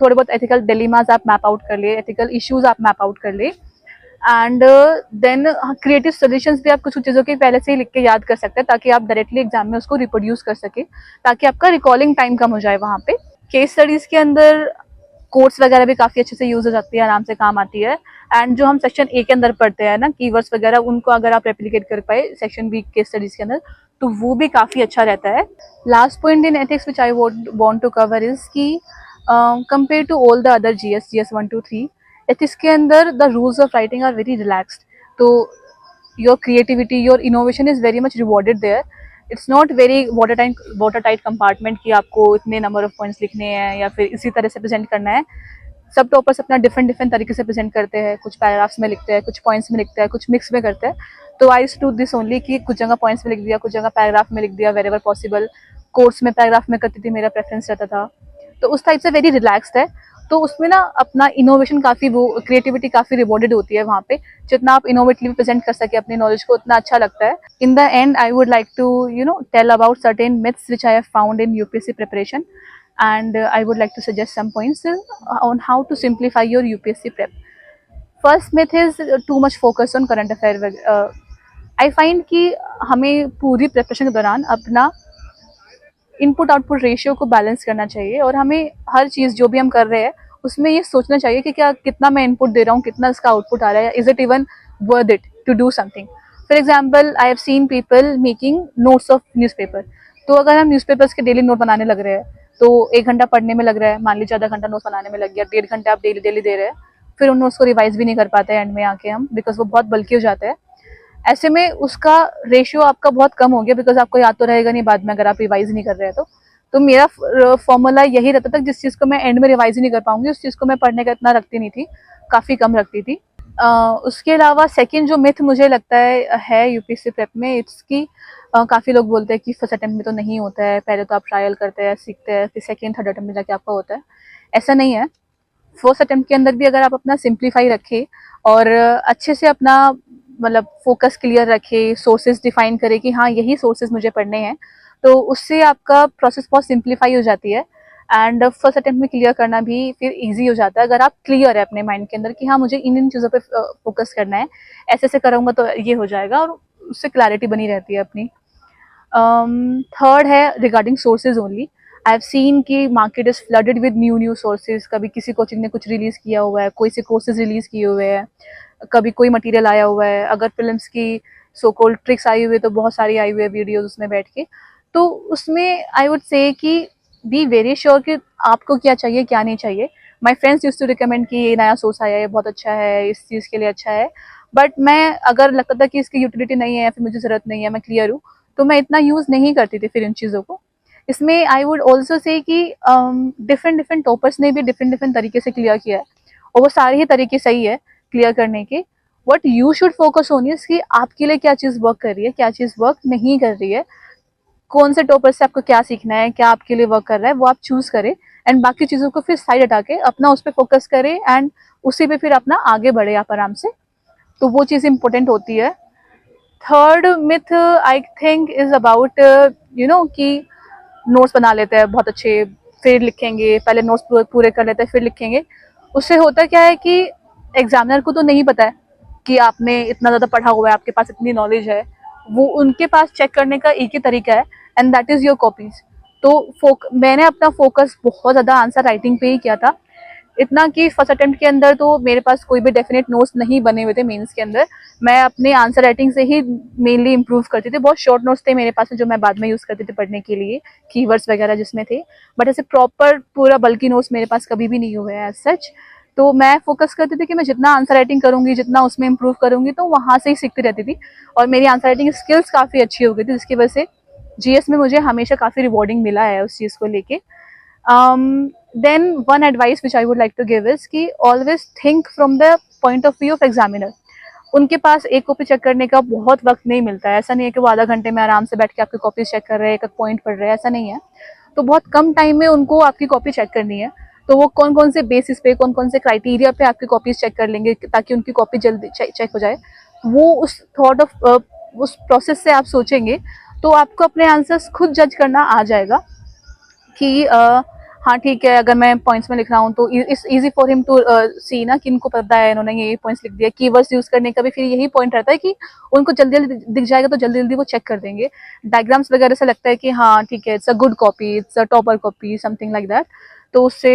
थोड़े बहुत एथिकल डिलेमास आप मैप आउट कर ले, एथिकल इश्यूज आप मैप आउट कर ले। एंड देन क्रिएटिव सोल्यूशंस भी आप कुछ चीज़ों के पहले से ही लिख के याद कर सकते हैं ताकि आप डायरेक्टली एग्जाम में उसको रिप्रोड्यूस कर सके, ताकि आपका रिकॉलिंग टाइम कम हो जाए वहाँ पे। केस स्टडीज़ के अंदर कोर्स वगैरह भी काफ़ी अच्छे से यूज़ हो जाती है, आराम से काम आती है। एंड जो हम सेक्शन A के अंदर पढ़ते हैं ना कीवर्ड्स वगैरह, उनको अगर आप रेप्लिकेट कर पाए सेक्शन B केस स्टडीज़ के अंदर तो वो भी काफ़ी अच्छा रहता है। Last point in ethics which I want to cover is कि compare to all the other GS 1 2 3 ethics के अंदर the rules of writing are very relaxed. तो your creativity, your innovation is very much rewarded there. It's not very water tight compartment कि आपको इतने number of points लिखने हैं या फिर इसी तरह से प्रेजेंट करना है। सब टॉपर्स अपना डिफरेंट तरीके से प्रेजेंट करते हैं, कुछ पैराग्राफ्स में लिखते हैं, कुछ पॉइंट्स में लिखते हैं, कुछ मिक्स में करते हैं। तो I used to this only कि कुछ जगह पॉइंट्स में लिख दिया, कुछ जगह पैराग्राफ में लिख दिया वेरेवर पॉसिबल। कोर्स में पैराग्राफ में करती थी, मेरा प्रेफरेंस रहता था। तो उस टाइप से वेरी रिलैक्स्ड है। तो उसमें ना अपना इनोवेशन काफ़ी, वो क्रिएटिविटी काफ़ी रिवॉर्डेड होती है वहाँ पे। जितना आप इनोवेटिवली प्रेजेंट कर सके अपनी नॉलेज को उतना अच्छा लगता है। In the end I would like to tell about certain myths which I have found in UPSC preparation, and I would like to suggest some points on how to simplify your UPSC prep. First myth is too much focus on current affair. I find कि हमें पूरी preparation के दौरान अपना input output ratio को balance करना चाहिए, और हमें हर चीज़ जो भी हम कर रहे हैं उसमें ये सोचना चाहिए कि क्या कितना मैं इनपुट दे रहा हूँ, कितना इसका आउटपुट आ रहा है, is it even worth it to do something. For example I have seen people making notes of newspaper. तो अगर हम न्यूज़पेपर्स के डेली नोट बनाने लग रहे हैं तो 1 घंटा पढ़ने में लग रहा है, मान लीजिए आधा घंटा नोट्स बनाने में लग गया, 1.5 घंटे आप डेली दे रहे हैं, फिर उन नोट्स को रिवाइज भी नहीं कर पाते एंड में आके हम, बिकॉज वो बहुत बल्कि हो जाता है। ऐसे में उसका रेशियो आपका बहुत कम हो गया, बिकॉज आपको याद तो रहेगा नहीं बाद में अगर आप रिवाइज नहीं कर रहे हैं तो मेरा फॉर्मूला यही रहता था, जिस चीज़ को मैं एंड में रिवाइज नहीं कर पाऊंगी उस चीज़ को मैं पढ़ने का इतना रखती नहीं थी, काफ़ी कम रखती थी। उसके अलावा सेकंड जो मिथ मुझे लगता है UPSC प्रेप में, इट्स की काफ़ी लोग बोलते हैं कि फर्स्ट अटेम्प्ट में तो नहीं होता है, पहले तो आप ट्रायल करते हैं, सीखते हैं, फिर सेकंड थर्ड अटेम्प्ट में जाके आपका होता है। ऐसा नहीं है। फर्स्ट अटेम्प्ट के अंदर भी अगर आप अपना सिंप्लीफाई रखें और अच्छे से अपना मतलब फोकस क्लियर रखें, सोर्सेज डिफाइन करें कि हाँ यही सोर्सेज मुझे पढ़ने हैं, तो उससे आपका प्रोसेस बहुत सिंप्लीफाई हो जाती है। एंड फर्स्ट अटेम्प्ट में क्लियर करना भी फिर इजी हो जाता है अगर आप क्लियर है अपने माइंड के अंदर कि हाँ मुझे इन चीज़ों पे फोकस करना है, ऐसे ऐसे करूँगा तो ये हो जाएगा, और उससे क्लैरिटी बनी रहती है अपनी। थर्ड है regarding sources only. I have seen कि market is flooded with new sources. कभी किसी कोचिंग ने कुछ रिलीज़ किया हुआ है, कोई से कोर्सेज रिलीज़ किए हुए हैं, कभी कोई मटेरियल आया हुआ है। अगर फिल्म्स की सो कॉल्ड ट्रिक्स आई हुई है, तो बहुत सारी आई हुई है वीडियोज उसमें बैठ के। तो उसमें आई वुड से कि बी वेरी श्योर कि आपको क्या चाहिए क्या नहीं चाहिए। My friends use to recommend कि ये नया सोर्स आया है, बहुत अच्छा है, इस चीज़ के लिए अच्छा है, बट मैं अगर लगता था कि इसकी यूटिलिटी नहीं है या फिर मुझे ज़रूरत नहीं है, मैं क्लियर हूँ, तो मैं इतना यूज़ नहीं करती थी फिर इन चीज़ों को। इसमें आई वुड ऑल्सो से कि डिफरेंट डिफरेंट टॉपर्स ने भी डिफरेंट डिफरेंट तरीके से क्लियर किया है, और वो सारे ही तरीके सही है क्लियर करने के। What you should focus on is कि आपके लिए क्या चीज़ वर्क कर रही है, क्या चीज़ वर्क नहीं कर रही है, कौन से टॉपर से आपको क्या सीखना है, क्या आपके लिए वर्क कर रहा है, वो आप चूज करें, एंड बाकी चीज़ों को फिर साइड हटा के अपना उस पर फोकस करें, एंड उसी पे फिर अपना आगे बढ़े आप आराम से। तो वो चीज़ इंपॉर्टेंट होती है। Third myth I think is about कि नोट्स बना लेते हैं बहुत अच्छे, फिर लिखेंगे, पहले नोट्स पूरे कर लेते हैं फिर लिखेंगे। उससे होता क्या है कि एग्जामिनर को तो नहीं पता है कि आपने इतना ज़्यादा पढ़ा हुआ है, आपके पास इतनी नॉलेज है, वो उनके पास चेक करने का एक ही तरीका है, and that is your copies. तो मैंने अपना फोकस बहुत ज़्यादा आंसर राइटिंग पे ही किया था, इतना कि फर्स्ट अटेम्प्ट के अंदर तो मेरे पास कोई भी डेफिनेट नोट्स नहीं बने हुए थे मेंस के अंदर। मैं अपने आंसर राइटिंग से ही मेनली इंप्रूव करती थी। बहुत शॉर्ट नोट्स थे मेरे पास जो मैं बाद में यूज़ करती थी पढ़ने के लिए, कीवर्ड्स वगैरह जिसमें थे, बट ऐसे प्रॉपर पूरा बल्कि नोट्स मेरे पास कभी भी नहीं हुए हैं एज सच। तो मैं फोकस करती थी कि मैं जितना आंसर राइटिंग करूंगी, जितना उसमें इंप्रूव करूंगी, तो वहाँ से ही सीखती रहती थी, और मेरी आंसर राइटिंग स्किल्स काफ़ी अच्छी हो गई थी, जिसकी वजह से जीएस में मुझे हमेशा काफ़ी रिवॉर्डिंग मिला है उस चीज़ को लेके। Then one advice which I would like to give is कि always think from the point of view of examiner। उनके पास एक कॉपी चेक करने का बहुत वक्त नहीं मिलता है, ऐसा नहीं है कि वो आधा घंटे में आराम से बैठ के आपकी कॉपी चेक कर रहे हैं, एक पॉइंट पढ़ रहे हैं, ऐसा नहीं है। तो बहुत कम टाइम में उनको आपकी कॉपी चेक करनी है, तो वो कौन कौन से बेसिस पे, कौन कौन से क्राइटेरिया पे आपकी कॉपीज चेक कर लेंगे ताकि उनकी कॉपी जल्दी चेक हो जाए, वो उस थॉट ऑफ उस प्रोसेस से आप सोचेंगे, तो आपको अपने आंसर्स खुद जज करना आ जाएगा कि हाँ ठीक है, अगर मैं पॉइंट्स में लिख रहा हूँ तो it's easy for him to see ना कि इनको पता है, इन्होंने ये पॉइंट्स लिख दिया। कीवर्ड्स यूज करने का भी फिर यही पॉइंट रहता है कि उनको जल्दी जल्दी दिख जाएगा, तो जल्दी जल्दी वो चेक कर देंगे। डायग्राम्स वगैरह से लगता है कि हाँ ठीक है, it's a good copy, it's a topper copy, something like that. तो उससे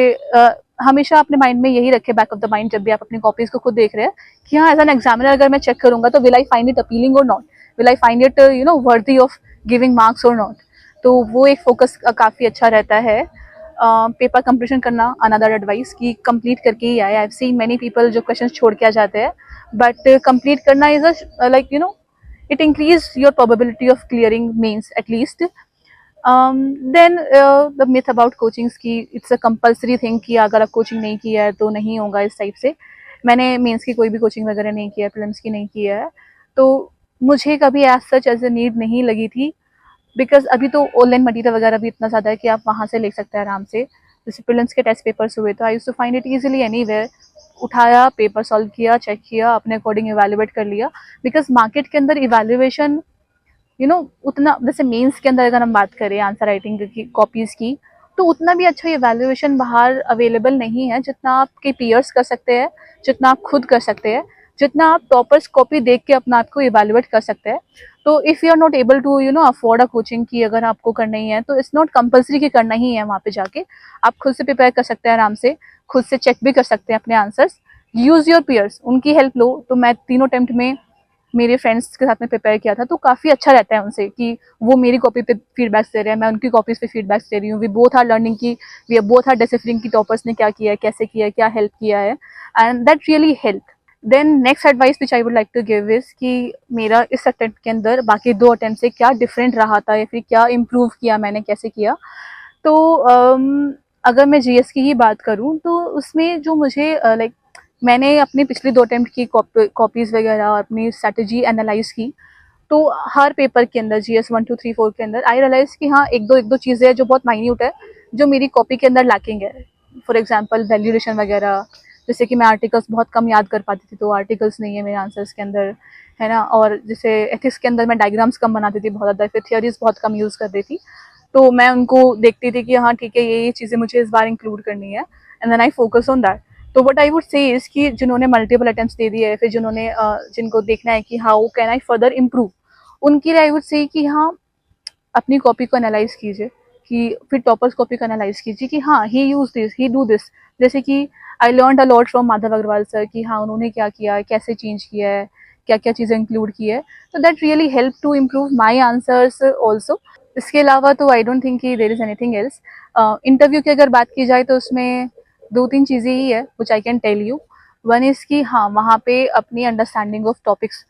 हमेशा अपने माइंड में यही रखे, बैक ऑफ द माइंड, जब भी आप अपनी कॉपीज को खुद देख रहे हैं, कि हाँ एज एन एग्जामिनर अगर मैं चेक करूंगा तो will I find it appealing और not, will I find it worthy of giving marks और नॉट। तो वो एक फोकस काफ़ी अच्छा रहता है। पेपर कंप्लीशन करना अनदर एडवाइस कि कंप्लीट करके ही आए। I have seen many people जो क्वेश्चन छोड़ के आ जाते हैं, बट कंप्लीट करना is a like it increase your probability of clearing mains at least. Then the myth about coachings की इट्स अ कंपल्सरी थिंग कि अगर आप कोचिंग नहीं किया है तो नहीं होगा, इस टाइप से। मैंने मेंस की कोई भी कोचिंग वगैरह नहीं किया है, प्रीलिम्स की नहीं किया है, तो मुझे कभी as such as a need नहीं लगी थी, बिकॉज अभी तो ऑनलाइन मटीरियल वगैरह भी इतना ज़्यादा है कि आप वहाँ से ले सकते हैं आराम से। जैसे प्रीलिम्स के टेस्ट पेपर्स हुए तो I used to find it easily anywhere, उठाया, पेपर सॉल्व किया, चेक किया, अपने अकॉर्डिंग इवैल्यूएट कर लिया। बिकॉज मार्केट के अंदर इवैल्यूएशन उतना, जैसे मेंस के अंदर अगर हम बात करें आंसर राइटिंग की कॉपीज़ की, तो उतना भी अच्छा इवैल्यूएशन बाहर अवेलेबल नहीं है जितना आपके पीयर्स कर सकते हैं, जितना आप खुद कर सकते हैं, जितना आप टॉपर्स कॉपी देख के अपना आपको इवैल्यूएट कर सकते हैं। तो if you are not able to afford a coaching की अगर आपको करना ही है, तो इट्स नॉट कंपल्सरी कि करना ही है वहाँ पे जाके। आप खुद से प्रिपेयर कर सकते हैं आराम से, खुद से चेक भी कर सकते हैं अपने आंसर्स। यूज़ योर पीयर्स, उनकी हेल्प लो। तो मैं तीनों अटेम्प्ट में मेरे फ्रेंड्स के साथ में प्रिपेयर किया था, तो काफ़ी अच्छा रहता है उनसे कि वो मेरी कॉपी पे फीडबैक्स दे रहे हैं, मैं उनकी कॉपीज़ पे फीडबैक्स दे रही हूँ। वी बोथ आर लर्निंग की, वी आर बोथ आर डिसिफरिंग की टॉपर्स ने क्या किया है, कैसे किया है, क्या हेल्प किया है, and that really help. Then next advice which I would like to give is कि मेरा इस अटेम्प्ट के अंदर बाकी 2 अटेम्प्ट से क्या डिफरेंट रहा था, या फिर क्या इम्प्रूव किया मैंने, कैसे किया। तो अगर मैं जीएस की ही बात करूँ तो उसमें जो मुझे लाइक मैंने अपनी पिछली 2 अटेम्प्ट की कॉपीज़ वगैरह और अपनी स्ट्रैटेजी एनालाइज की, तो हर पेपर के अंदर जीएस 1 2 3 4 के अंदर आई रियलाइज़ कि हाँ एक दो चीज़ें हैं जो बहुत माइन्यूट है, जो मेरी कॉपी के अंदर लैकिंग है। फॉर एग्जांपल वैल्यूएशन वगैरह, जैसे कि मैं आर्टिकल्स बहुत कम याद कर पाती थी, तो आर्टिकल्स नहीं है मेरे आंसर्स के अंदर, है ना। और जैसे एथिक्स के अंदर मैं डायग्राम्स कम बनाती थी बहुत ज़्यादा, फिर थियरीज बहुत कम यूज़ कर रही थी। तो मैं उनको देखती थी कि हाँ ठीक है, ये चीज़ें मुझे इस बार इंक्लूड करनी है, and then I focus on that. तो what I would say is कि जिन्होंने मल्टीपल अटेम्प्ट्स दे दिए है, फिर जिन्होंने जिनको देखना है कि how can I further improve, उनके लिए आई वुड से कि हाँ अपनी कॉपी को एनालाइज कीजिए, कि फिर टॉपर्स कॉपी को एनालाइज कीजिए कि हाँ he use this, he do this. जैसे कि I learn a lot from Madhav Agrawal sir कि हाँ उन्होंने क्या किया है, कैसे चेंज किया है, क्या क्या चीज़ें इंक्लूड की है, तो that really help to improve my answers also. इसके अलावा तो आई डोंट थिंक कि there is anything else. Interview की अगर बात की जाए तो उसमें दो तीन चीज़ें ही है which I can tell you. One is कि हाँ, वहाँ पे अपनी understanding of topics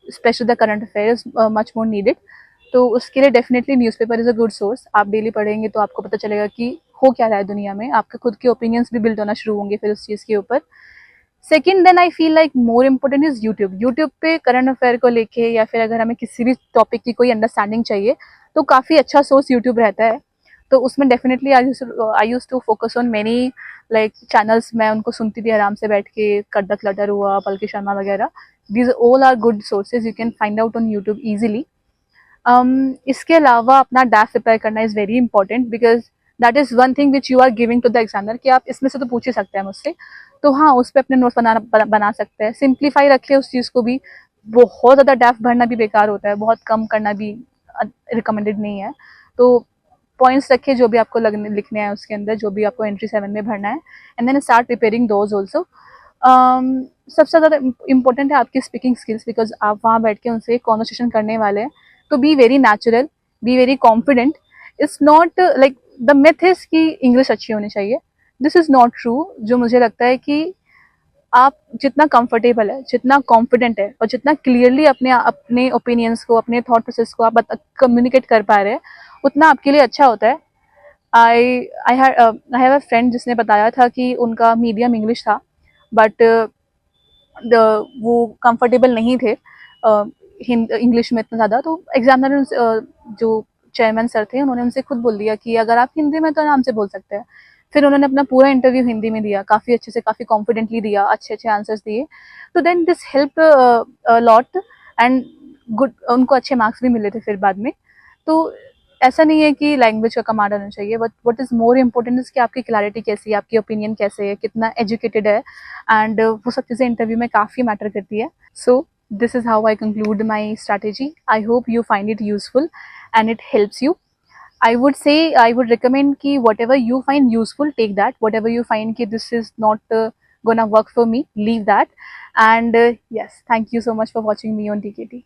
specially the current affairs much more needed. तो उसके लिए definitely newspaper is a good source. आप डेली पढ़ेंगे तो आपको पता चलेगा कि हो क्या रहा है दुनिया में, आपके खुद के ओपिनियंस भी बिल्ड होना शुरू होंगे फिर उस चीज़ के ऊपर। Second then I feel like more important is YouTube. YouTube पे करंट अफेयर को लेके या फिर अगर हमें किसी भी टॉपिक की कोई अंडरस्टैंडिंग चाहिए तो काफ़ी अच्छा सोर्स यूट्यूब रहता है। तो उसमें definitely I use to focus on many like channels. मैं उनको सुनती थी आराम से बैठ के, कड्डा क्लटर हुआ, पलकी शर्मा वगैरह। These all are good sources, you can find out on YouTube easily. इसके अलावा अपना डैफ प्रिपेयर करना is very important because that is one thing which you are giving to the examiner कि आप इसमें से तो पूछ ही सकते हैं मुझसे। तो हाँ, उस पर अपने नोट्स बना सकते हैं, सिंप्लीफाई रखिए उस चीज़ को भी। बहुत ज़्यादा डैफ भरना भी बेकार होता है, बहुत कम करना भी रिकमेंडेड नहीं है। तो पॉइंट्स रखिए जो भी आपको लिखने हैं उसके अंदर, जो भी आपको एंट्री 7 में भरना है, and then start preparing those also. सबसे ज़्यादा इम्पोर्टेंट है आपकी स्पीकिंग स्किल्स बिकॉज आप वहाँ बैठ के उनसे कॉन्वर्सेशन करने वाले हैं। तो be very natural, be very confident. It's not like the myth is कि इंग्लिश अच्छी होनी चाहिए, दिस इज़ नॉट ट्रू। जो मुझे लगता है कि आप जितना कंफर्टेबल है, जितना कॉन्फिडेंट है और जितना क्लियरली अपने अपने ओपिनियंस को, अपने थॉट प्रोसेस को आप कम्युनिकेट कर पा रहे हैं, उतना आपके लिए अच्छा होता है। आई हैव अ फ्रेंड जिसने बताया था कि उनका मीडियम इंग्लिश था बट वो कंफर्टेबल नहीं थे इंग्लिश में इतना ज़्यादा। तो एग्जामिनर जो चेयरमैन सर थे उन्होंने उनसे खुद बोल दिया कि अगर आप हिंदी में तो आराम से बोल सकते हैं। फिर उन्होंने अपना पूरा इंटरव्यू हिंदी में दिया, काफ़ी अच्छे से, काफ़ी कॉन्फिडेंटली दिया, अच्छे अच्छे आंसर्स दिए। तो then this help lot and good, उनको अच्छे मार्क्स भी मिले थे फिर बाद में। तो ऐसा नहीं है कि लैंग्वेज का कमांड होना चाहिए, but what is more important is कि आपकी क्लैरिटी कैसी है, आपकी ओपिनियन कैसे है, कितना एजुकेटेड है, एंड वो सब चीज़ें इंटरव्यू में काफ़ी मैटर करती है। सो this is how I conclude my strategy. I hope you find it useful and it helps you. I would recommend ki whatever you find useful, take that. Whatever you find ki this is not gonna work for me, leave that. And yes, thank you so much for watching me on TKT.